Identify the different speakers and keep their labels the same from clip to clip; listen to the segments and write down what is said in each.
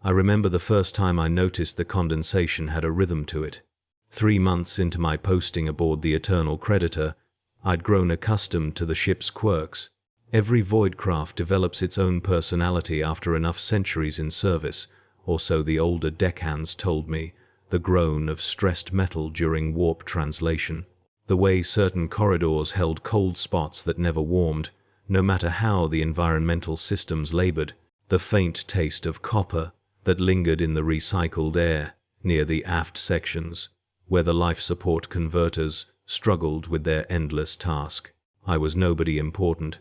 Speaker 1: I remember the first time I noticed the condensation had a rhythm to it. 3 months into my posting aboard the Eternal Creditor, I'd grown accustomed to the ship's quirks. Every void craft develops its own personality after enough centuries in service, or so the older deckhands told me, the groan of stressed metal during warp translation. The way certain corridors held cold spots that never warmed, no matter how the environmental systems labored, the faint taste of copper that lingered in the recycled air near the aft sections, where the life support converters struggled with their endless task. I was nobody important.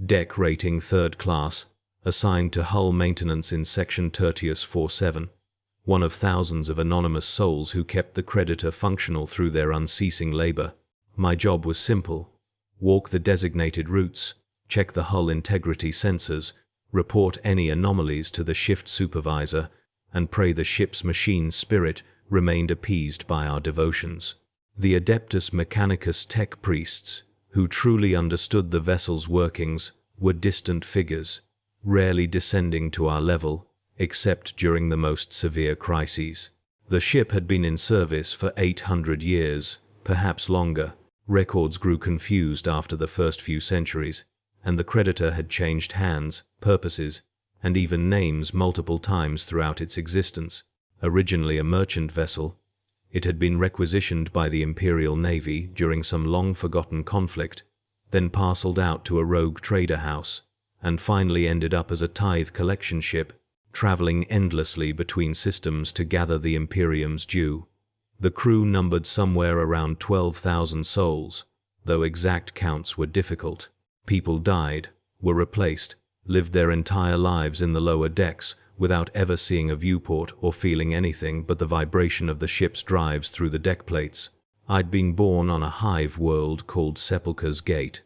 Speaker 1: Deck rating 3rd class, assigned to hull maintenance in Section Tertius 47, one of thousands of anonymous souls who kept the Creditor functional through their unceasing labor. My job was simple: walk the designated routes, check the hull integrity sensors, report any anomalies to the shift supervisor, and pray the ship's machine spirit remained appeased by our devotions. The Adeptus Mechanicus tech priests, who truly understood the vessel's workings, were distant figures, rarely descending to our level, except during the most severe crises. The ship had been in service for 800 years, perhaps longer. Records grew confused after the first few centuries, and the Creditor had changed hands, purposes, and even names multiple times throughout its existence. Originally a merchant vessel, it had been requisitioned by the Imperial Navy during some long-forgotten conflict, then parceled out to a rogue trader house, and finally ended up as a tithe collection ship, traveling endlessly between systems to gather the Imperium's due. The crew numbered somewhere around 12,000 souls, though exact counts were difficult. People died, were replaced, lived their entire lives in the lower decks without ever seeing a viewport or feeling anything but the vibration of the ship's drives through the deck plates. I'd been born on a hive world called Sepulchre's Gate,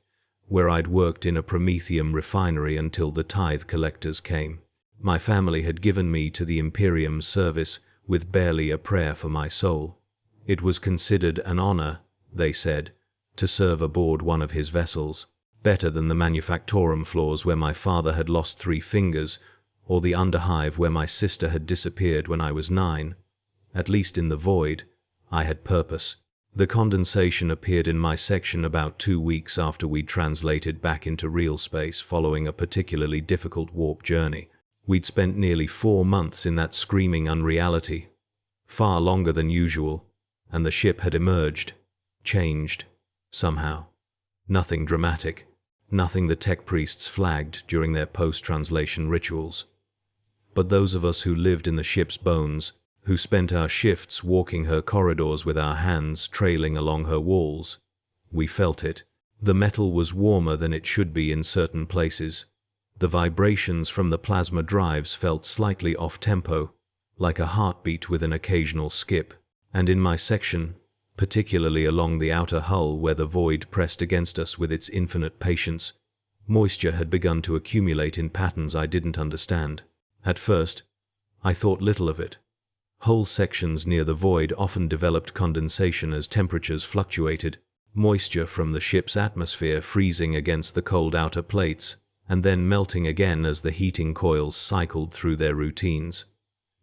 Speaker 1: where I'd worked in a promethium refinery until the tithe collectors came. My family had given me to the Imperium's service with barely a prayer for my soul. It was considered an honor, they said, to serve aboard one of his vessels, better than the manufactorum floors where my father had lost 3 fingers, or the underhive where my sister had disappeared when I was 9. At least in the void, I had purpose. The condensation appeared in my section about 2 weeks after we'd translated back into real space following a particularly difficult warp journey. We'd spent nearly 4 months in that screaming unreality, far longer than usual, and the ship had emerged, changed, somehow. Nothing dramatic, nothing the tech priests flagged during their post-translation rituals. But those of us who lived in the ship's bones, who spent our shifts walking her corridors with our hands trailing along her walls, we felt it. The metal was warmer than it should be in certain places. The vibrations from the plasma drives felt slightly off-tempo, like a heartbeat with an occasional skip. And in my section, particularly along the outer hull where the void pressed against us with its infinite patience, moisture had begun to accumulate in patterns I didn't understand. At first, I thought little of it. Whole sections near the void often developed condensation as temperatures fluctuated, moisture from the ship's atmosphere freezing against the cold outer plates, and then melting again as the heating coils cycled through their routines.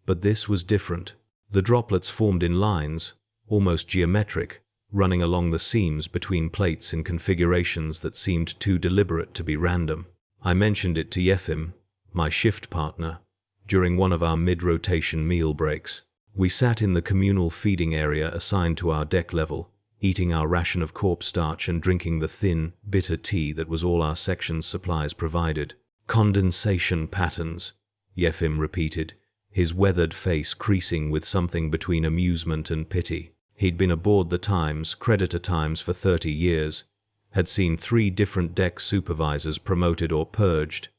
Speaker 1: But this was different. The droplets formed in lines, almost geometric, running along the seams between plates in configurations that seemed too deliberate to be random. I mentioned it to Yefim, my shift partner, during one of our mid-rotation meal breaks. We sat in the communal feeding area assigned to our deck level, eating our ration of corpse starch and drinking the thin, bitter tea that was all our section's supplies provided. Condensation patterns, Yefim repeated, his weathered face creasing with something between amusement and pity. He'd been aboard the Times, Creditor Times, for 30 years, had seen 3 different deck supervisors promoted or purged,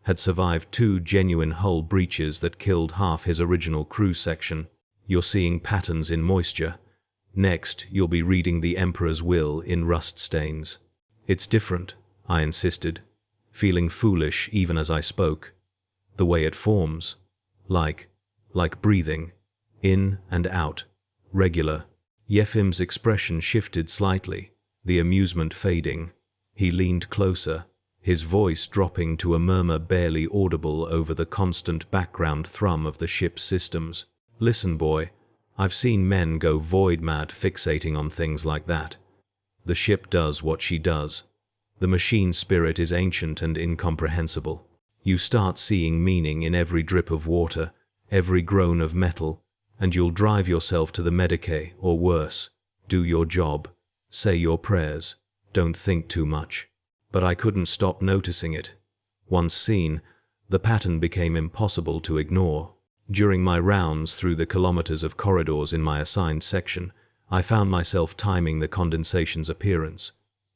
Speaker 1: had survived 2 genuine hull breaches that killed half his original crew section. You're seeing patterns in moisture. Next, you'll be reading the Emperor's will in rust stains. It's different, I insisted, feeling foolish even as I spoke. The way it forms. Like breathing. In and out. Regular. Yefim's expression shifted slightly, the amusement fading. He leaned closer, his voice dropping to a murmur barely audible over the constant background thrum of the ship's systems. "Listen, boy, I've seen men go void mad fixating on things like that. The ship does what she does. The machine spirit is ancient and incomprehensible. You start seeing meaning in every drip of water, every groan of metal, and you'll drive yourself to the Medicae, or worse. Do your job. Say your prayers. Don't think too much." But I couldn't stop noticing it. Once seen, the pattern became impossible to ignore. During my rounds through the kilometers of corridors in my assigned section, I found myself timing the condensation's appearance.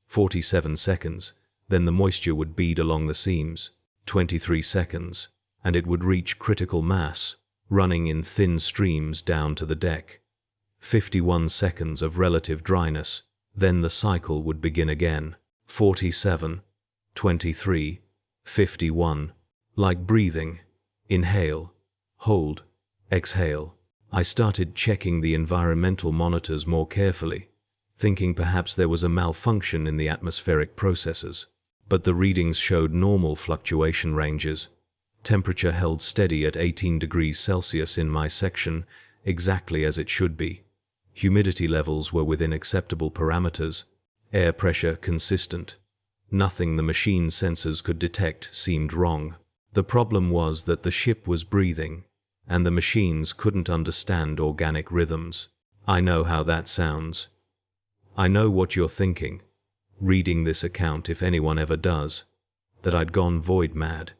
Speaker 1: 47 seconds, then the moisture would bead along the seams. 23 seconds, and it would reach critical mass, running in thin streams down to the deck. 51 seconds of relative dryness, then the cycle would begin again. 47, 23, 51. Like breathing. Inhale, hold, exhale. I started checking the environmental monitors more carefully, thinking perhaps there was a malfunction in the atmospheric processes. But the readings showed normal fluctuation ranges. Temperature held steady at 18 degrees Celsius in my section, exactly as it should be. Humidity levels were within acceptable parameters. Air pressure consistent. Nothing the machine sensors could detect seemed wrong. The problem was that the ship was breathing, and the machines couldn't understand organic rhythms. I know how that sounds. I know what you're thinking, reading this account if anyone ever does, that I'd gone void mad.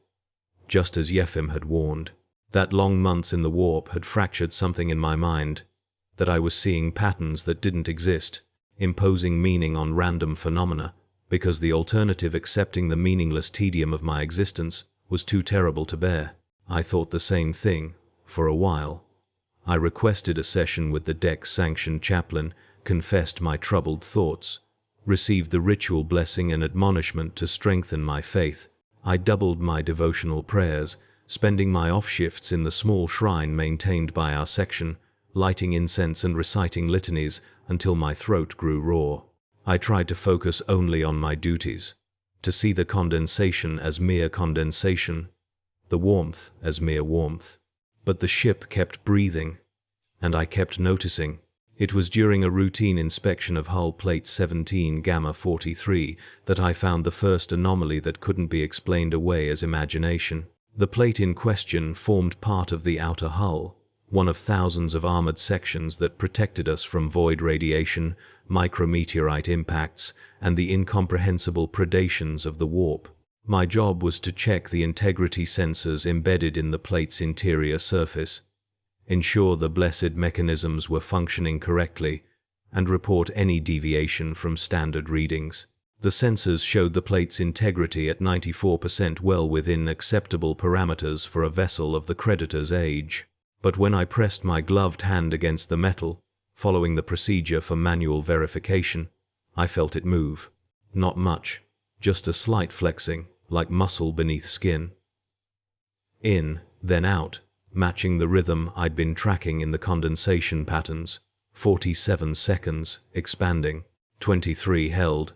Speaker 1: Just as Yefim had warned, that long months in the warp had fractured something in my mind, that I was seeing patterns that didn't exist, imposing meaning on random phenomena, because the alternative, accepting the meaningless tedium of my existence, was too terrible to bear. I thought the same thing, for a while. I requested a session with the deck-sanctioned chaplain, confessed my troubled thoughts, received the ritual blessing and admonishment to strengthen my faith. I doubled my devotional prayers, spending my off-shifts in the small shrine maintained by our section, lighting incense and reciting litanies until my throat grew raw. I tried to focus only on my duties, to see the condensation as mere condensation, the warmth as mere warmth. But the ship kept breathing, and I kept noticing. It was during a routine inspection of hull plate 17 Gamma 43 that I found the first anomaly that couldn't be explained away as imagination. The plate in question formed part of the outer hull, one of thousands of armored sections that protected us from void radiation, micrometeorite impacts, and the incomprehensible predations of the warp. My job was to check the integrity sensors embedded in the plate's interior surface, ensure the blessed mechanisms were functioning correctly, and report any deviation from standard readings. The sensors showed the plate's integrity at 94%, well within acceptable parameters for a vessel of the creditor's age. But when I pressed my gloved hand against the metal, following the procedure for manual verification, I felt it move. Not much, just a slight flexing, like muscle beneath skin. In, then out, matching the rhythm I'd been tracking in the condensation patterns. 47 seconds, expanding. 23 held.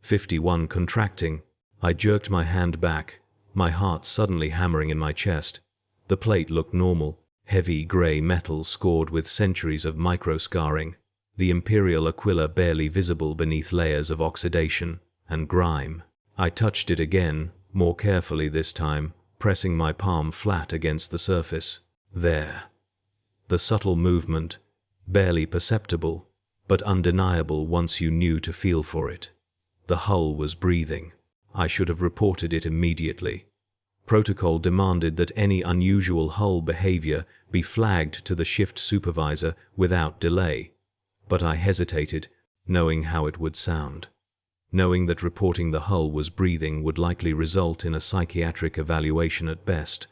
Speaker 1: 51 contracting. I jerked my hand back, my heart suddenly hammering in my chest. The plate looked normal. Heavy grey metal scored with centuries of micro-scarring, the Imperial Aquila barely visible beneath layers of oxidation and grime. I touched it again, more carefully this time, pressing my palm flat against the surface. There. The subtle movement, barely perceptible, but undeniable once you knew to feel for it. The hull was breathing. I should have reported it immediately. Protocol demanded that any unusual hull behavior be flagged to the shift supervisor without delay, but I hesitated, knowing how it would sound. Knowing that reporting the hull was breathing would likely result in a psychiatric evaluation at best,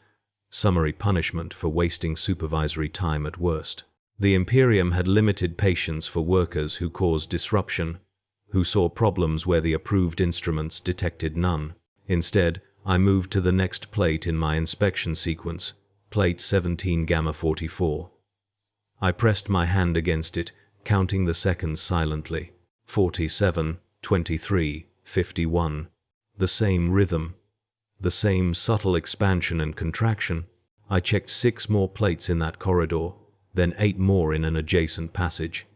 Speaker 1: summary punishment for wasting supervisory time at worst. The Imperium had limited patience for workers who caused disruption, who saw problems where the approved instruments detected none. Instead, I moved to the next plate in my inspection sequence, plate 17 Gamma 44. I pressed my hand against it, counting the seconds silently. 47, 23, 51. The same rhythm, the same subtle expansion and contraction. I checked 6 more plates in that corridor, then 8 more in an adjacent passage.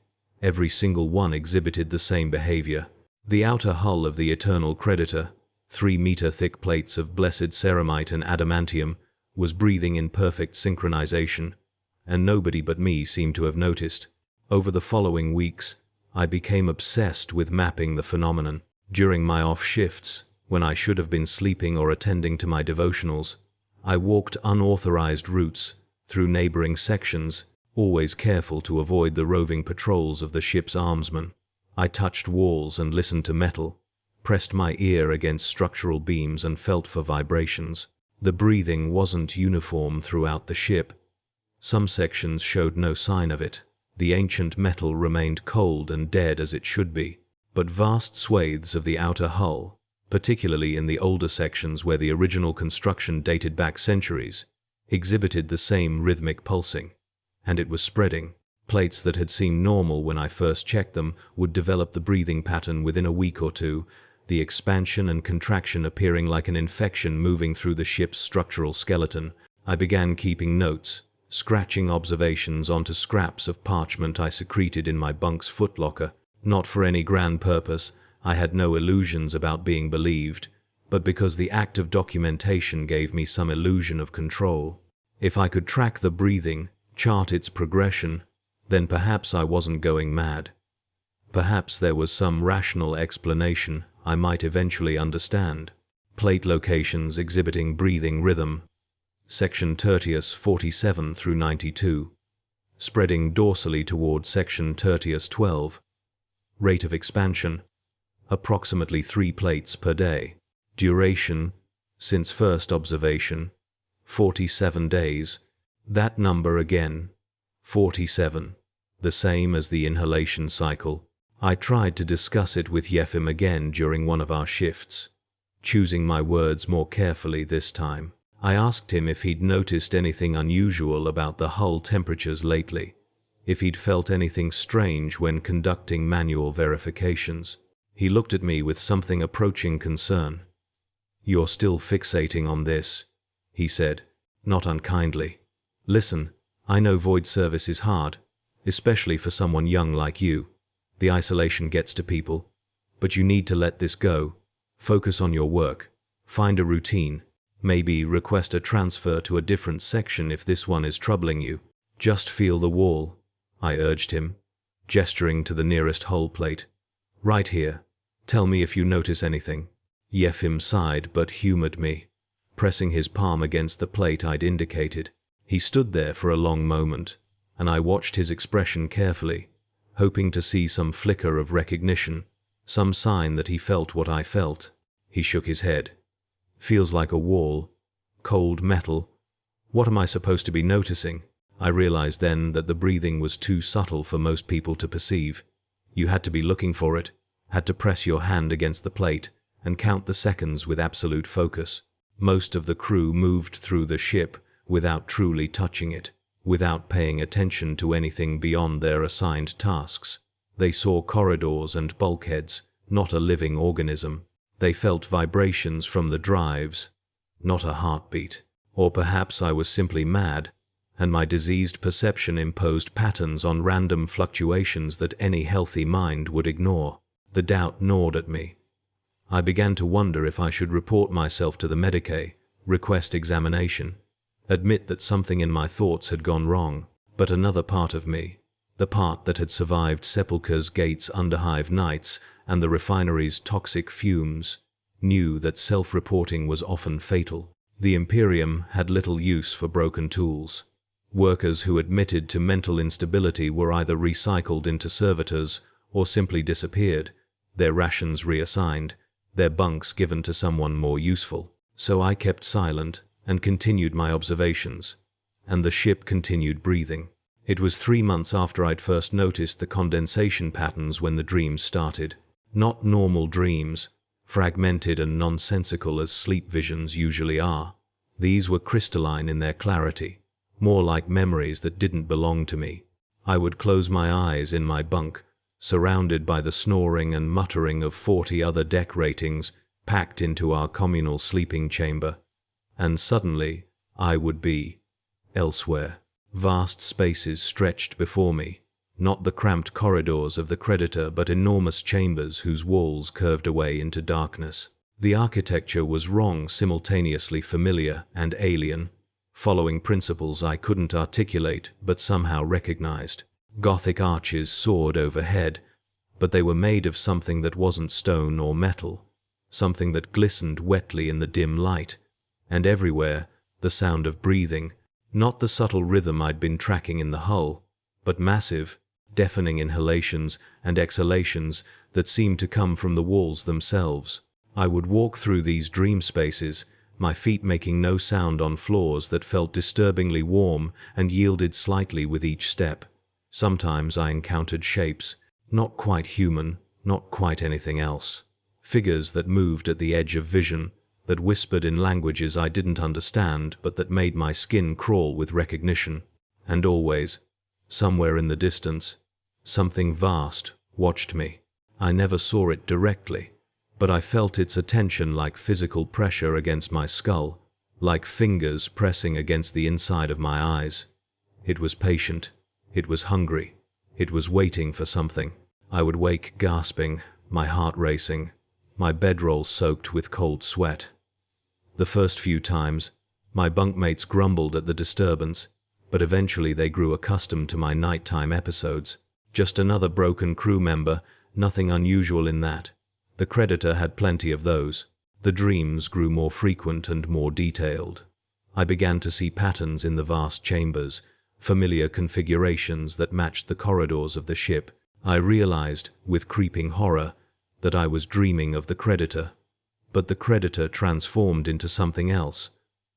Speaker 1: Every single one exhibited the same behavior. The outer hull of the Eternal Creditor, 3-meter-thick plates of blessed ceramite and adamantium, was breathing in perfect synchronization, and nobody but me seemed to have noticed. Over the following weeks, I became obsessed with mapping the phenomenon. During my off shifts, when I should have been sleeping or attending to my devotionals, I walked unauthorized routes through neighboring sections, always careful to avoid the roving patrols of the ship's armsmen. I touched walls and listened to metal, pressed my ear against structural beams and felt for vibrations. The breathing wasn't uniform throughout the ship. Some sections showed no sign of it. The ancient metal remained cold and dead as it should be, but vast swathes of the outer hull, particularly in the older sections where the original construction dated back centuries, exhibited the same rhythmic pulsing. And it was spreading. Plates that had seemed normal when I first checked them would develop the breathing pattern within a week or two, the expansion and contraction appearing like an infection moving through the ship's structural skeleton. I began keeping notes, scratching observations onto scraps of parchment I secreted in my bunk's footlocker. Not for any grand purpose, I had no illusions about being believed, but because the act of documentation gave me some illusion of control. If I could track the breathing, chart its progression, then perhaps I wasn't going mad. Perhaps there was some rational explanation I might eventually understand. Plate locations exhibiting breathing rhythm. Section Tertius 47 through 92. Spreading dorsally toward Section Tertius 12. Rate of expansion, approximately 3 plates per day. Duration, since first observation, 47 days. That number again, 47. The same as the inhalation cycle. I tried to discuss it with Yefim again during one of our shifts, choosing my words more carefully this time. I asked him if he'd noticed anything unusual about the hull temperatures lately, if he'd felt anything strange when conducting manual verifications. He looked at me with something approaching concern. "You're still fixating on this," he said, not unkindly. "Listen, I know void service is hard, especially for someone young like you. The isolation gets to people, but you need to let this go. Focus on your work. Find a routine. Maybe request a transfer to a different section if this one is troubling you. Just feel the wall," I urged him, gesturing to the nearest hull plate. "Right here. Tell me if you notice anything." Yefim sighed but humored me, pressing his palm against the plate I'd indicated. He stood there for a long moment, and I watched his expression carefully, hoping to see some flicker of recognition, some sign that he felt what I felt. He shook his head. "Feels like a wall. Cold metal. What am I supposed to be noticing?" I realized then that the breathing was too subtle for most people to perceive. You had to be looking for it, had to press your hand against the plate, and count the seconds with absolute focus. Most of the crew moved through the ship without truly touching it, without paying attention to anything beyond their assigned tasks. They saw corridors and bulkheads, not a living organism. They felt vibrations from the drives, not a heartbeat. Or perhaps I was simply mad, and my diseased perception imposed patterns on random fluctuations that any healthy mind would ignore. The doubt gnawed at me. I began to wonder if I should report myself to the Medicae, request examination, admit that something in my thoughts had gone wrong. But another part of me, the part that had survived Sepulchre's Gate's underhive nights and the refinery's toxic fumes, knew that self-reporting was often fatal. The Imperium had little use for broken tools. Workers who admitted to mental instability were either recycled into servitors or simply disappeared, their rations reassigned, their bunks given to someone more useful. So I kept silent and continued my observations, and the ship continued breathing. It was 3 months after I'd first noticed the condensation patterns when the dreams started. Not normal dreams, fragmented and nonsensical as sleep visions usually are. These were crystalline in their clarity, more like memories that didn't belong to me. I would close my eyes in my bunk, surrounded by the snoring and muttering of 40 other deck ratings, packed into our communal sleeping chamber. And suddenly, I would be elsewhere. Vast spaces stretched before me, not the cramped corridors of the Creditor, but enormous chambers whose walls curved away into darkness. The architecture was wrong, simultaneously familiar and alien, following principles I couldn't articulate but somehow recognized. Gothic arches soared overhead, but they were made of something that wasn't stone or metal, something that glistened wetly in the dim light, and everywhere the sound of breathing, not the subtle rhythm I'd been tracking in the hull, but massive, deafening inhalations and exhalations that seemed to come from the walls themselves. I would walk through these dream spaces, my feet making no sound on floors that felt disturbingly warm and yielded slightly with each step. Sometimes I encountered shapes, not quite human, not quite anything else. Figures that moved at the edge of vision, that whispered in languages I didn't understand but that made my skin crawl with recognition. And always, somewhere in the distance, something vast watched me. I never saw it directly, but I felt its attention like physical pressure against my skull, like fingers pressing against the inside of my eyes. It was patient. It was hungry. It was waiting for something. I would wake gasping, my heart racing, my bedroll soaked with cold sweat. The first few times, my bunkmates grumbled at the disturbance, but eventually they grew accustomed to my nighttime episodes. Just another broken crew member, nothing unusual in that. The Creditor had plenty of those. The dreams grew more frequent and more detailed. I began to see patterns in the vast chambers, familiar configurations that matched the corridors of the ship. I realized, with creeping horror, that I was dreaming of the Creditor. But the Creditor transformed into something else,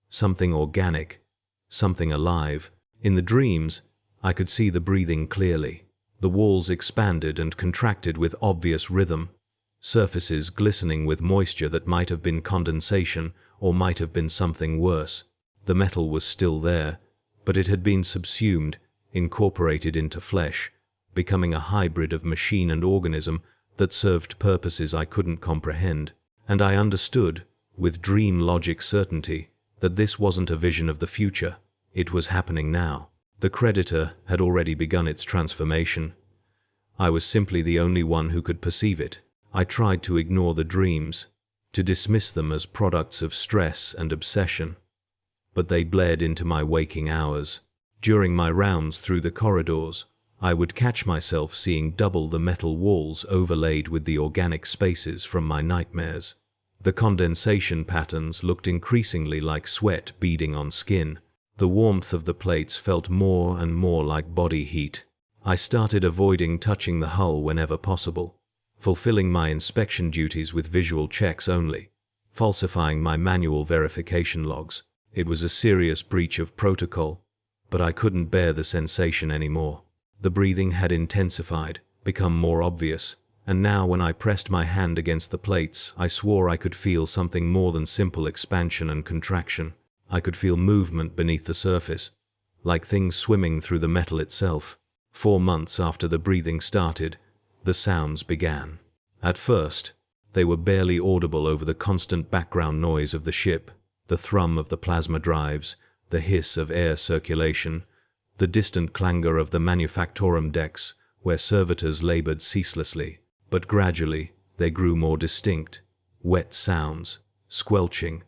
Speaker 1: something organic, something alive. In the dreams, I could see the breathing clearly. The walls expanded and contracted with obvious rhythm, surfaces glistening with moisture that might have been condensation or might have been something worse. The metal was still there, but it had been subsumed, incorporated into flesh, becoming a hybrid of machine and organism that served purposes I couldn't comprehend. And I understood, with dream logic certainty, that this wasn't a vision of the future. It was happening now. The Creditor had already begun its transformation. I was simply the only one who could perceive it. I tried to ignore the dreams, to dismiss them as products of stress and obsession, but they bled into my waking hours. During my rounds through the corridors, I would catch myself seeing double the metal walls overlaid with the organic spaces from my nightmares. The condensation patterns looked increasingly like sweat beading on skin. The warmth of the plates felt more and more like body heat. I started avoiding touching the hull whenever possible, fulfilling my inspection duties with visual checks only, falsifying my manual verification logs. It was a serious breach of protocol, but I couldn't bear the sensation anymore. The breathing had intensified, become more obvious, and now when I pressed my hand against the plates, I swore I could feel something more than simple expansion and contraction. I could feel movement beneath the surface, like things swimming through the metal itself. 4 months after the breathing started, the sounds began. At first, they were barely audible over the constant background noise of the ship, the thrum of the plasma drives, the hiss of air circulation, the distant clangor of the manufactorum decks where servitors labored ceaselessly. But gradually, they grew more distinct. Wet sounds, squelching,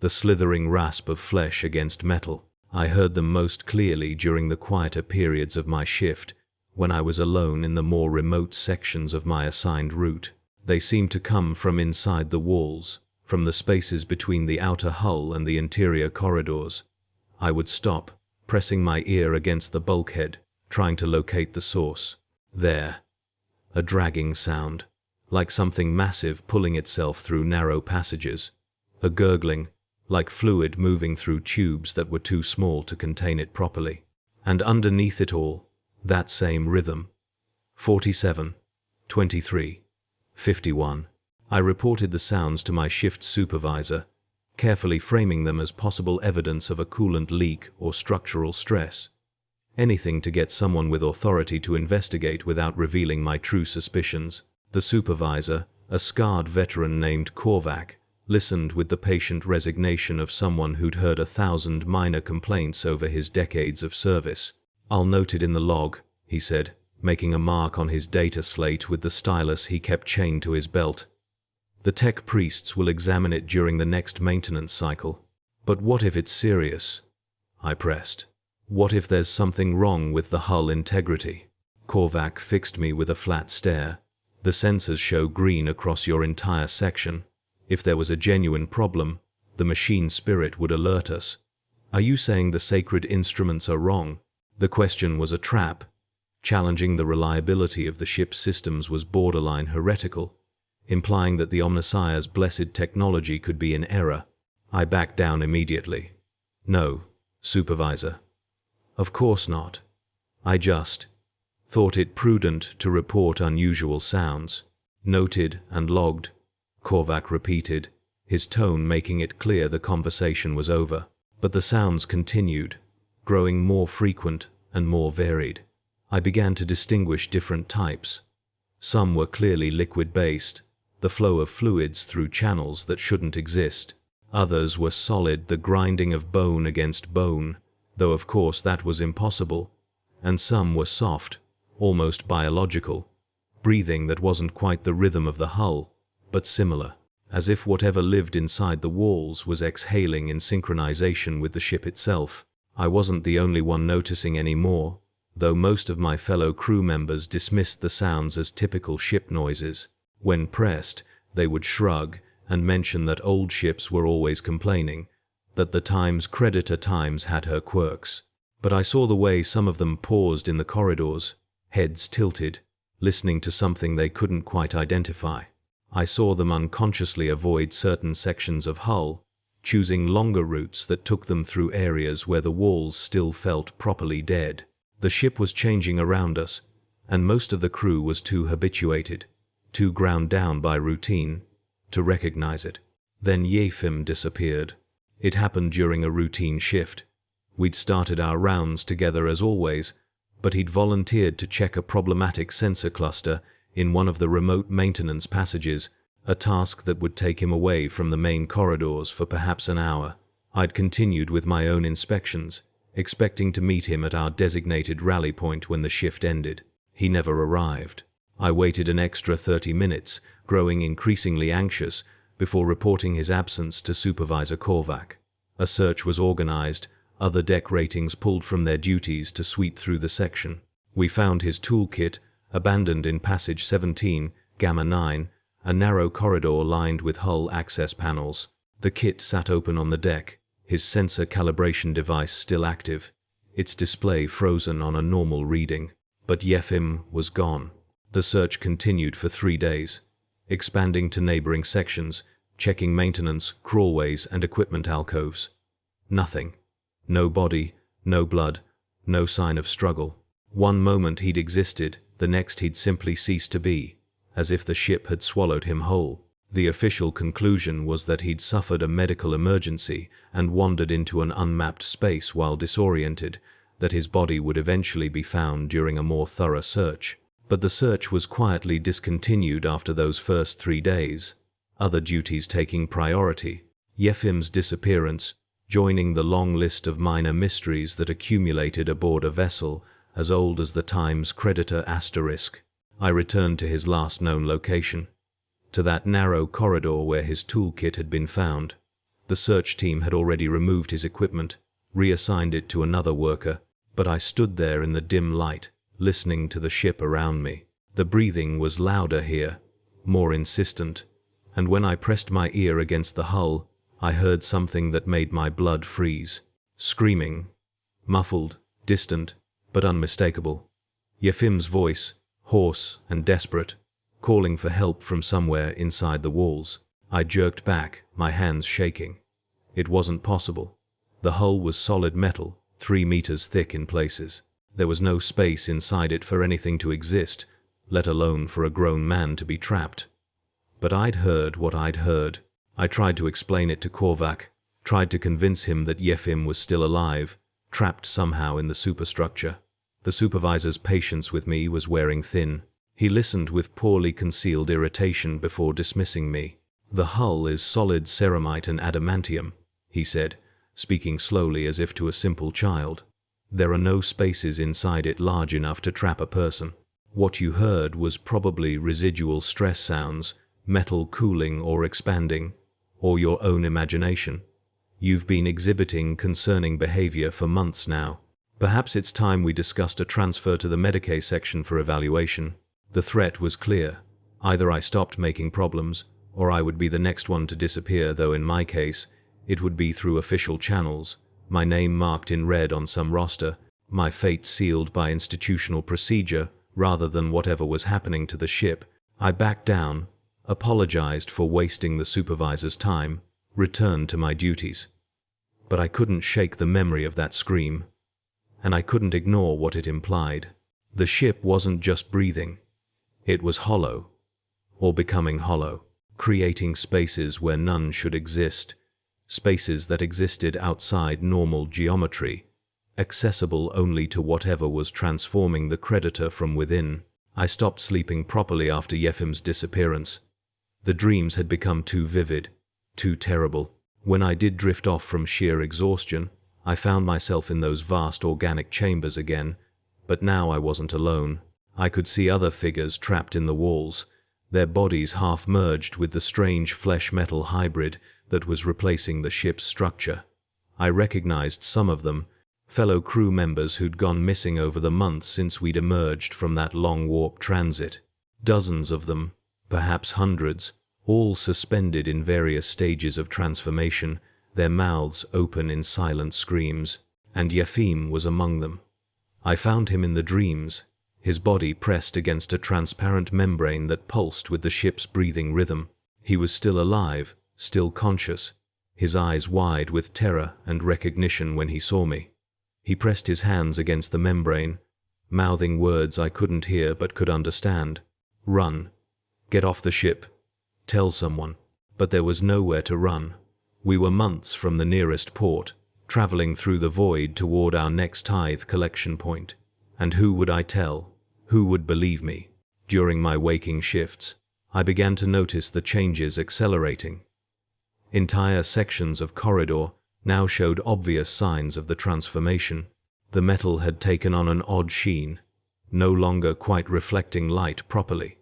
Speaker 1: the slithering rasp of flesh against metal. I heard them most clearly during the quieter periods of my shift, when I was alone in the more remote sections of my assigned route. They seemed to come from inside the walls, from the spaces between the outer hull and the interior corridors. I would stop, pressing my ear against the bulkhead, trying to locate the source. There. A dragging sound, like something massive pulling itself through narrow passages. A gurgling, like fluid moving through tubes that were too small to contain it properly. And underneath it all, that same rhythm. 47, 23, 51. I reported the sounds to my shift supervisor, carefully framing them as possible evidence of a coolant leak or structural stress. Anything to get someone with authority to investigate without revealing my true suspicions. The supervisor, a scarred veteran named Korvac, listened with the patient resignation of someone who'd heard 1,000 minor complaints over his decades of service. "I'll note it in the log," he said, making a mark on his data slate with the stylus he kept chained to his belt. "The tech priests will examine it during the next maintenance cycle." "But what if it's serious?" I pressed. "What if there's something wrong with the hull integrity?" Korvac fixed me with a flat stare. "The sensors show green across your entire section. If there was a genuine problem, the machine spirit would alert us." "Are you saying the sacred instruments are wrong?" The question was a trap. Challenging the reliability of the ship's systems was borderline heretical, implying that the Omnissiah's blessed technology could be in error. I backed down immediately. "No, Supervisor. Of course not. I just thought it prudent to report unusual sounds." "Noted and logged," Korvac repeated, his tone making it clear the conversation was over. But the sounds continued, growing more frequent and more varied. I began to distinguish different types. Some were clearly liquid-based, the flow of fluids through channels that shouldn't exist. Others were solid, the grinding of bone against bone, though of course that was impossible. And some were soft, almost biological, breathing that wasn't quite the rhythm of the hull, but similar, as if whatever lived inside the walls was exhaling in synchronization with the ship itself. I wasn't the only one noticing any more, though most of my fellow crew members dismissed the sounds as typical ship noises. When pressed, they would shrug and mention that old ships were always complaining, that the Times creditor Times had her quirks. But I saw the way some of them paused in the corridors, heads tilted, listening to something they couldn't quite identify. I saw them unconsciously avoid certain sections of hull, choosing longer routes that took them through areas where the walls still felt properly dead. The ship was changing around us, and most of the crew was too habituated, too ground down by routine, to recognize it. Then Yefim disappeared. It happened during a routine shift. We'd started our rounds together as always, but he'd volunteered to check a problematic sensor cluster in one of the remote maintenance passages, a task that would take him away from the main corridors for perhaps an hour. I'd continued with my own inspections, expecting to meet him at our designated rally point when the shift ended. He never arrived. I waited an extra 30 minutes, growing increasingly anxious, before reporting his absence to Supervisor Korvac. A search was organized, other deck ratings pulled from their duties to sweep through the section. We found his toolkit, abandoned in Passage 17, Gamma 9, a narrow corridor lined with hull access panels. The kit sat open on the deck, his sensor calibration device still active, its display frozen on a normal reading. But Yefim was gone. The search continued for 3 days, expanding to neighboring sections, checking maintenance, crawlways, and equipment alcoves. Nothing. No body, no blood, no sign of struggle. One moment he'd existed, the next he'd simply ceased to be, as if the ship had swallowed him whole. The official conclusion was that he'd suffered a medical emergency and wandered into an unmapped space while disoriented, that his body would eventually be found during a more thorough search. But the search was quietly discontinued after those first 3 days, other duties taking priority. Yefim's disappearance, joining the long list of minor mysteries that accumulated aboard a vessel as old as the Times creditor asterisk. I returned to his last known location, to that narrow corridor where his toolkit had been found. The search team had already removed his equipment, reassigned it to another worker, but I stood there in the dim light, listening to the ship around me. The breathing was louder here, more insistent, and when I pressed my ear against the hull, I heard something that made my blood freeze. Screaming. Muffled, distant, but unmistakable. Yefim's voice, hoarse and desperate, calling for help from somewhere inside the walls. I jerked back, my hands shaking. It wasn't possible. The hull was solid metal, 3 meters thick in places. There was no space inside it for anything to exist, let alone for a grown man to be trapped. But I'd heard what I'd heard. I tried to explain it to Korvac, tried to convince him that Yefim was still alive, trapped somehow in the superstructure. The supervisor's patience with me was wearing thin. He listened with poorly concealed irritation before dismissing me. "The hull is solid ceramite and adamantium," he said, speaking slowly as if to a simple child. "There are no spaces inside it large enough to trap a person. What you heard was probably residual stress sounds, metal cooling or expanding, or your own imagination. You've been exhibiting concerning behavior for months now. Perhaps it's time we discussed a transfer to the Medicae section for evaluation." The threat was clear. Either I stopped making problems, or I would be the next one to disappear, though in my case, it would be through official channels, my name marked in red on some roster, my fate sealed by institutional procedure rather than whatever was happening to the ship. I backed down, apologized for wasting the supervisor's time, returned to my duties. But I couldn't shake the memory of that scream, and I couldn't ignore what it implied. The ship wasn't just breathing. It was hollow, or becoming hollow, creating spaces where none should exist, spaces that existed outside normal geometry, accessible only to whatever was transforming the creditor from within. I stopped sleeping properly after Yefim's disappearance. The dreams had become too vivid, too terrible. When I did drift off from sheer exhaustion, I found myself in those vast organic chambers again, but now I wasn't alone. I could see other figures trapped in the walls, their bodies half merged with the strange flesh-metal hybrid that was replacing the ship's structure. I recognized some of them, fellow crew members who'd gone missing over the months since we'd emerged from that long warp transit. Dozens of them, perhaps hundreds, all suspended in various stages of transformation, their mouths open in silent screams, and Yefim was among them. I found him in the dreams, his body pressed against a transparent membrane that pulsed with the ship's breathing rhythm. He was still alive, still conscious, his eyes wide with terror and recognition when he saw me. He pressed his hands against the membrane, mouthing words I couldn't hear but could understand. "Run. Get off the ship. Tell someone." But there was nowhere to run. We were months from the nearest port, traveling through the void toward our next tithe collection point. And who would I tell? Who would believe me? During my waking shifts, I began to notice the changes accelerating. Entire sections of corridor now showed obvious signs of the transformation. The metal had taken on an odd sheen, no longer quite reflecting light properly.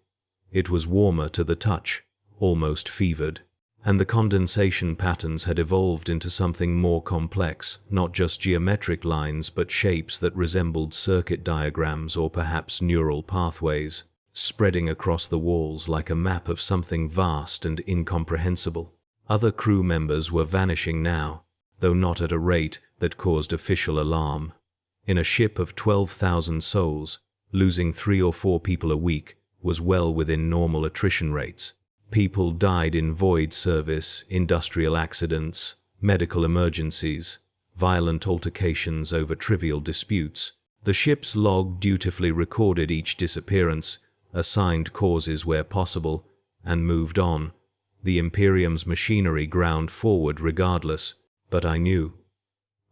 Speaker 1: It was warmer to the touch, almost fevered, and the condensation patterns had evolved into something more complex, not just geometric lines but shapes that resembled circuit diagrams or perhaps neural pathways, spreading across the walls like a map of something vast and incomprehensible. Other crew members were vanishing now, though not at a rate that caused official alarm. In a ship of 12,000 souls, losing 3 or 4 people a week was well within normal attrition rates. People died in void service, industrial accidents, medical emergencies, violent altercations over trivial disputes. The ship's log dutifully recorded each disappearance, assigned causes where possible, and moved on. The Imperium's machinery ground forward regardless, but I knew.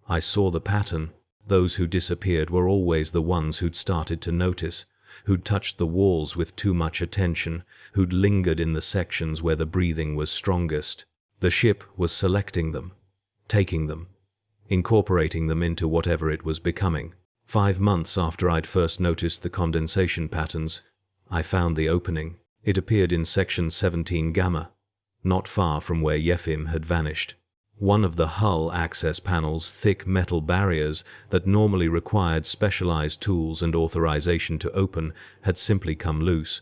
Speaker 1: I saw the pattern. Those who disappeared were always the ones who'd started to notice, who'd touched the walls with too much attention, who'd lingered in the sections where the breathing was strongest. The ship was selecting them, taking them, incorporating them into whatever it was becoming. 5 months after I'd first noticed the condensation patterns, I found the opening. It appeared in section 17 Gamma, not far from where Yefim had vanished. One of the hull access panel's thick metal barriers that normally required specialized tools and authorization to open had simply come loose.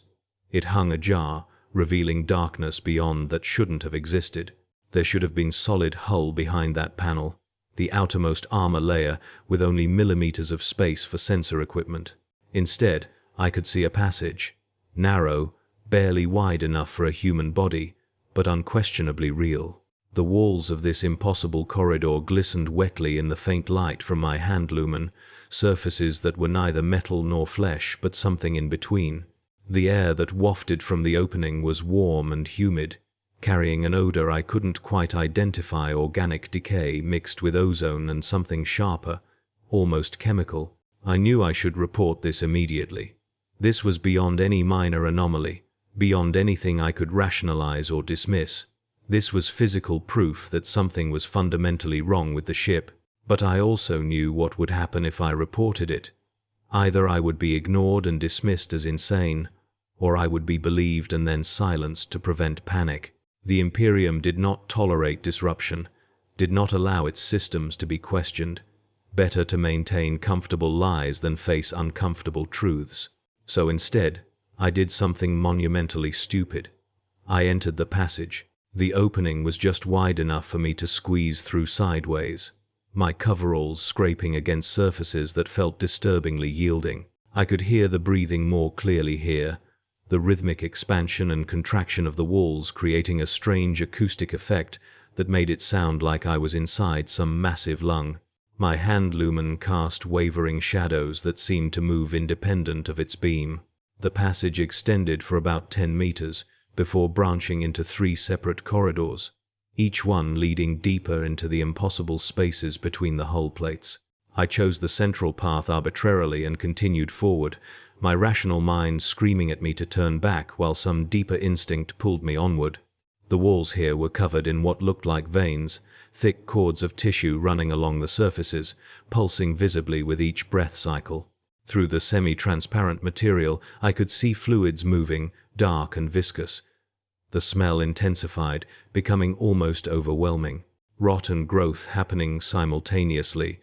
Speaker 1: It hung ajar, revealing darkness beyond that shouldn't have existed. There should have been solid hull behind that panel, the outermost armor layer with only millimeters of space for sensor equipment. Instead, I could see a passage, narrow, barely wide enough for a human body, but unquestionably real. The walls of this impossible corridor glistened wetly in the faint light from my hand lumen, surfaces that were neither metal nor flesh but something in between. The air that wafted from the opening was warm and humid, carrying an odor I couldn't quite identify, organic decay mixed with ozone and something sharper, almost chemical. I knew I should report this immediately. This was beyond any minor anomaly, beyond anything I could rationalize or dismiss. This was physical proof that something was fundamentally wrong with the ship, but I also knew what would happen if I reported it. Either I would be ignored and dismissed as insane, or I would be believed and then silenced to prevent panic. The Imperium did not tolerate disruption, did not allow its systems to be questioned. Better to maintain comfortable lies than face uncomfortable truths. So instead, I did something monumentally stupid. I entered the passage. The opening was just wide enough for me to squeeze through sideways, my coveralls scraping against surfaces that felt disturbingly yielding. I could hear the breathing more clearly here, the rhythmic expansion and contraction of the walls creating a strange acoustic effect that made it sound like I was inside some massive lung. My hand lumen cast wavering shadows that seemed to move independent of its beam. The passage extended for about 10 meters, before branching into 3 separate corridors, each one leading deeper into the impossible spaces between the hull plates. I chose the central path arbitrarily and continued forward, my rational mind screaming at me to turn back while some deeper instinct pulled me onward. The walls here were covered in what looked like veins, thick cords of tissue running along the surfaces, pulsing visibly with each breath cycle. Through the semi-transparent material, I could see fluids moving, dark and viscous. The smell intensified, becoming almost overwhelming. Rot and growth happening simultaneously.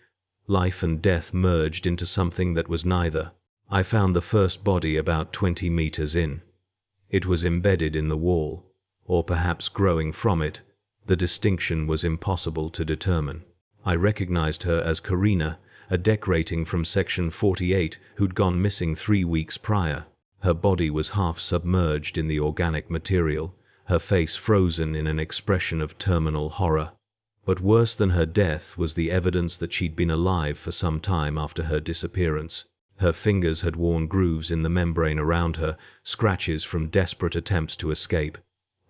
Speaker 1: Life and death merged into something that was neither. I found the first body about 20 meters in. It was embedded in the wall, or perhaps growing from it. The distinction was impossible to determine. I recognized her as Karina, a deck rating from Section 48 who'd gone missing 3 weeks prior. Her body was half submerged in the organic material, her face frozen in an expression of terminal horror. But worse than her death was the evidence that she'd been alive for some time after her disappearance. Her fingers had worn grooves in the membrane around her, scratches from desperate attempts to escape,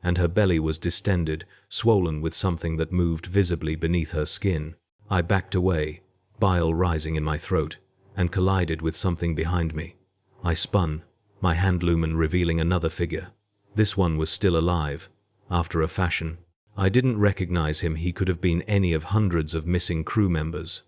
Speaker 1: and her belly was distended, swollen with something that moved visibly beneath her skin. I backed away, bile rising in my throat, and collided with something behind me. I spun, my hand lumen revealing another figure. This one was still alive, after a fashion. I didn't recognize him. He could have been any of hundreds of missing crew members.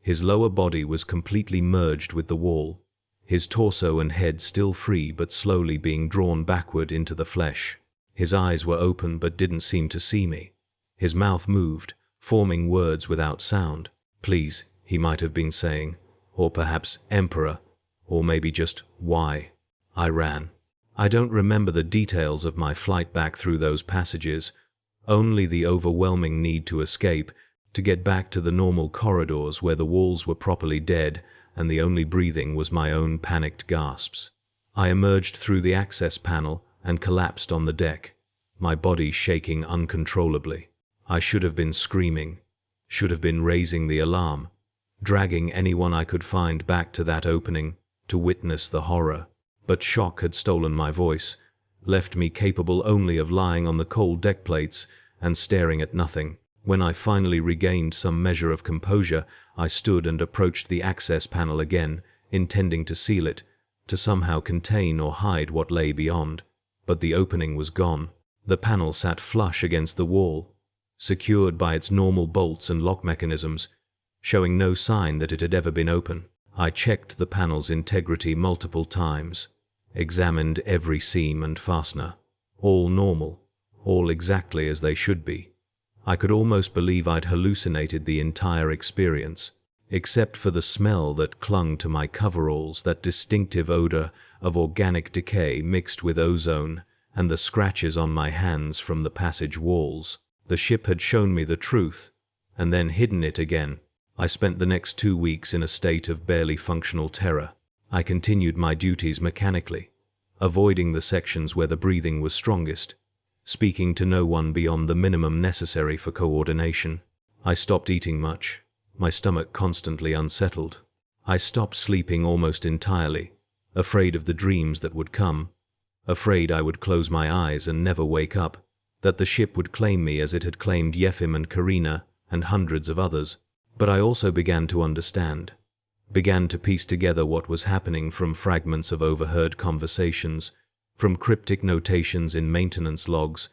Speaker 1: His lower body was completely merged with the wall, his torso and head still free but slowly being drawn backward into the flesh. His eyes were open but didn't seem to see me. His mouth moved, forming words without sound. Please, he might have been saying, or perhaps Emperor, or maybe just why. I ran. I don't remember the details of my flight back through those passages, only the overwhelming need to escape, to get back to the normal corridors where the walls were properly dead and the only breathing was my own panicked gasps. I emerged through the access panel and collapsed on the deck, my body shaking uncontrollably. I should have been screaming, should have been raising the alarm, dragging anyone I could find back to that opening to witness the horror. But shock had stolen my voice, left me capable only of lying on the cold deck plates and staring at nothing. When I finally regained some measure of composure, I stood and approached the access panel again, intending to seal it, to somehow contain or hide what lay beyond. But the opening was gone. The panel sat flush against the wall, secured by its normal bolts and lock mechanisms, showing no sign that it had ever been open. I checked the panel's integrity multiple times, examined every seam and fastener. All normal, all exactly as they should be. I could almost believe I'd hallucinated the entire experience, except for the smell that clung to my coveralls, that distinctive odor of organic decay mixed with ozone, and the scratches on my hands from the passage walls. The ship had shown me the truth, and then hidden it again. I spent the next 2 weeks in a state of barely functional terror. I continued my duties mechanically, avoiding the sections where the breathing was strongest, speaking to no one beyond the minimum necessary for coordination. I stopped eating much, my stomach constantly unsettled. I stopped sleeping almost entirely, afraid of the dreams that would come, afraid I would close my eyes and never wake up, that the ship would claim me as it had claimed Yefim and Karina and hundreds of others. But I also began to understand, began to piece together what was happening from fragments of overheard conversations, from cryptic notations in maintenance logs,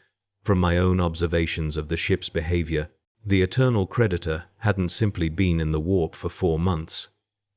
Speaker 1: From my own observations of the ship's behavior, the Eternal Creditor hadn't simply been in the warp for 4 months.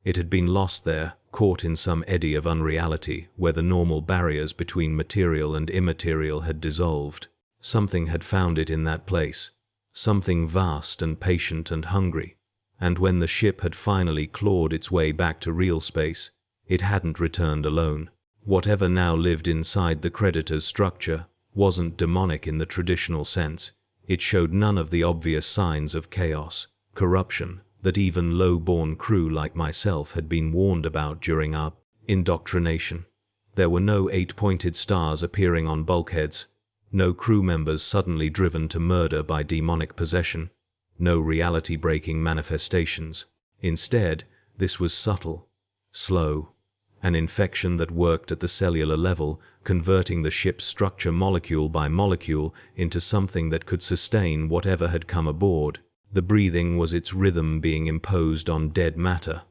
Speaker 1: It had been lost there, caught in some eddy of unreality where the normal barriers between material and immaterial had dissolved. Something had found it in that place, something vast and patient and hungry. And when the ship had finally clawed its way back to real space, it hadn't returned alone. Whatever now lived inside the Creditor's structure wasn't demonic in the traditional sense. It showed none of the obvious signs of chaos, corruption, that even low-born crew like myself had been warned about during our indoctrination. There were no 8-pointed stars appearing on bulkheads, no crew members suddenly driven to murder by demonic possession, no reality-breaking manifestations. Instead, this was subtle, slow, an infection that worked at the cellular level, converting the ship's structure molecule by molecule into something that could sustain whatever had come aboard. The breathing was its rhythm being imposed on dead matter.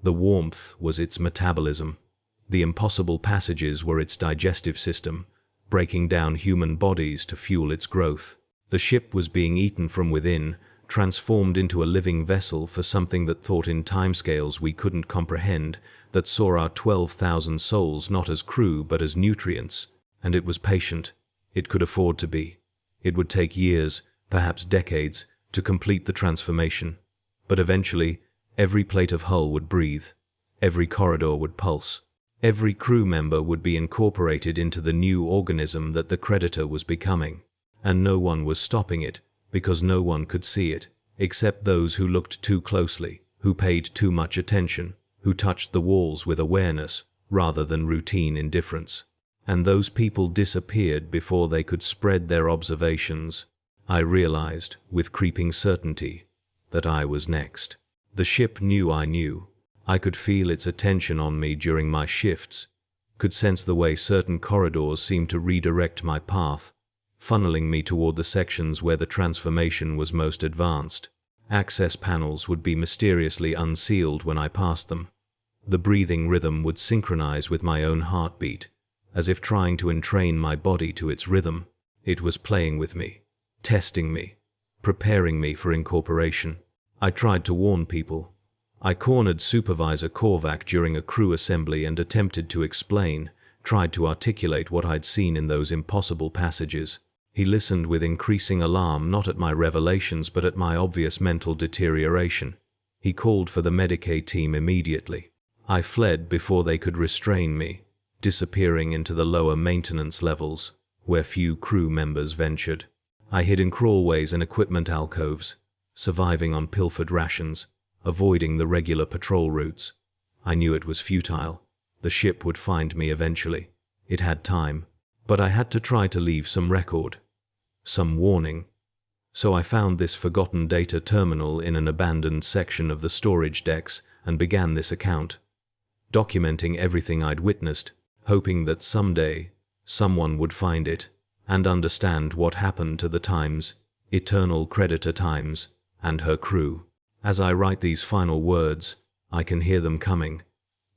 Speaker 1: The warmth was its metabolism. The impossible passages were its digestive system, breaking down human bodies to fuel its growth. The ship was being eaten from within, transformed into a living vessel for something that thought in timescales we couldn't comprehend, that saw our 12,000 souls not as crew but as nutrients, and it was patient. It could afford to be. It would take years, perhaps decades, to complete the transformation, but eventually every plate of hull would breathe, every corridor would pulse, every crew member would be incorporated into the new organism that the Creditor was becoming, and no one was stopping it, because no one could see it, except those who looked too closely, who paid too much attention, who touched the walls with awareness rather than routine indifference. And those people disappeared before they could spread their observations. I realized, with creeping certainty, that I was next. The ship knew I knew. I could feel its attention on me during my shifts, could sense the way certain corridors seemed to redirect my path, funneling me toward the sections where the transformation was most advanced. Access panels would be mysteriously unsealed when I passed them. The breathing rhythm would synchronize with my own heartbeat, as if trying to entrain my body to its rhythm. It was playing with me, testing me, preparing me for incorporation. I tried to warn people. I cornered Supervisor Korvac during a crew assembly and attempted to explain, tried to articulate what I'd seen in those impossible passages. He listened with increasing alarm, not at my revelations but at my obvious mental deterioration. He called for the Medicaid team immediately. I fled before they could restrain me, disappearing into the lower maintenance levels, where few crew members ventured. I hid in crawlways and equipment alcoves, surviving on pilfered rations, avoiding the regular patrol routes. I knew it was futile. The ship would find me eventually. It had time, but I had to try to leave some record, some warning. So I found this forgotten data terminal in an abandoned section of the storage decks and began this account, documenting everything I'd witnessed, hoping that someday someone would find it and understand what happened to the Times, Eternal Creditor Times, and her crew. As I write these final words, I can hear them coming.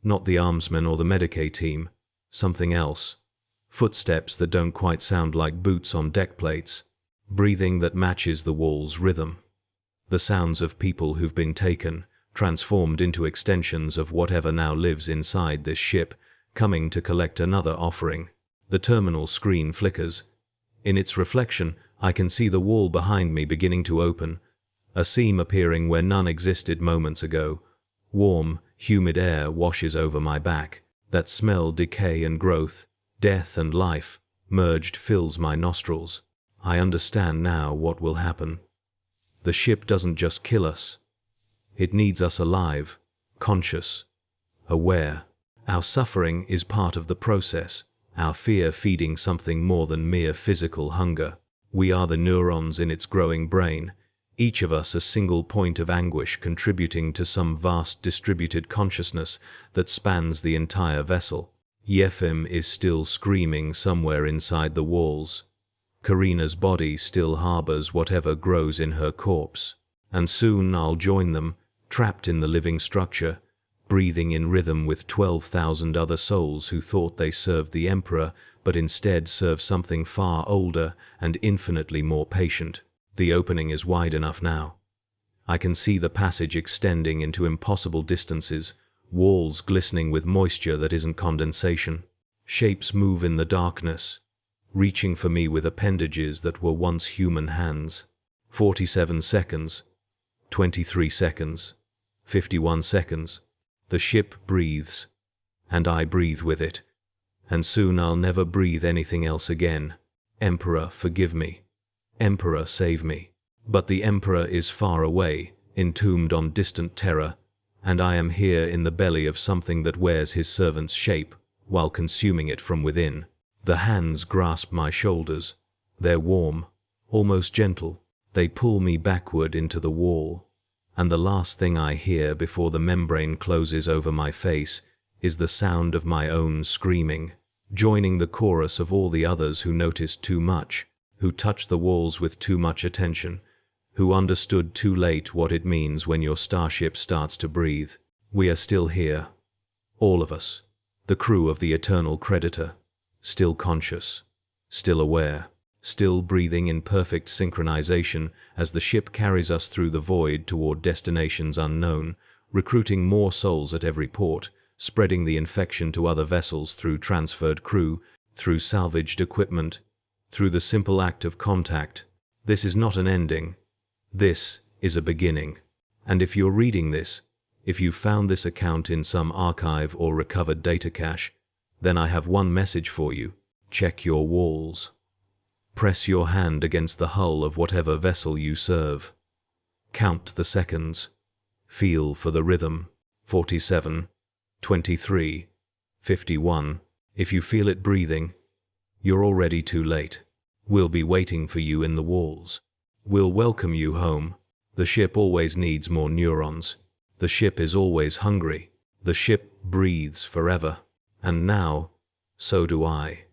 Speaker 1: Not the armsmen or the Medicaid team, something else. Footsteps that don't quite sound like boots on deck plates. Breathing that matches the wall's rhythm. The sounds of people who've been taken, transformed into extensions of whatever now lives inside this ship, coming to collect another offering. The terminal screen flickers. In its reflection, I can see the wall behind me beginning to open, a seam appearing where none existed moments ago. Warm, humid air washes over my back. That smell, decay and growth, death and life, merged fills my nostrils. I understand now what will happen. The ship doesn't just kill us. It needs us alive, conscious, aware. Our suffering is part of the process, our fear feeding something more than mere physical hunger. We are the neurons in its growing brain, each of us a single point of anguish contributing to some vast distributed consciousness that spans the entire vessel. Yefim is still screaming somewhere inside the walls. Karina's body still harbors whatever grows in her corpse. And soon I'll join them, trapped in the living structure, breathing in rhythm with 12,000 other souls who thought they served the Emperor, but instead serve something far older and infinitely more patient. The opening is wide enough now. I can see the passage extending into impossible distances, walls glistening with moisture that isn't condensation. Shapes move in the darkness, reaching for me with appendages that were once human hands. 47 seconds, 23 seconds, 51 seconds. The ship breathes, and I breathe with it, and soon I'll never breathe anything else again. Emperor, forgive me. Emperor, save me. But the Emperor is far away, entombed on distant terror, and I am here in the belly of something that wears his servant's shape, while consuming it from within. The hands grasp my shoulders. They're warm, almost gentle. They pull me backward into the wall, and the last thing I hear before the membrane closes over my face is the sound of my own screaming, joining the chorus of all the others who noticed too much, who touched the walls with too much attention, who understood too late what it means when your starship starts to breathe. We are still here, all of us, the crew of the Eternal Creditor, still conscious, still aware, still breathing in perfect synchronization as the ship carries us through the void toward destinations unknown, recruiting more souls at every port, spreading the infection to other vessels through transferred crew, through salvaged equipment, through the simple act of contact. This is not an ending. This is a beginning. And if you're reading this, if you found this account in some archive or recovered data cache, then I have one message for you. Check your walls. Press your hand against the hull of whatever vessel you serve. Count the seconds. Feel for the rhythm. 47, 23, 51. If you feel it breathing, you're already too late. We'll be waiting for you in the walls. We'll welcome you home. The ship always needs more neurons. The ship is always hungry. The ship breathes forever. And now, so do I.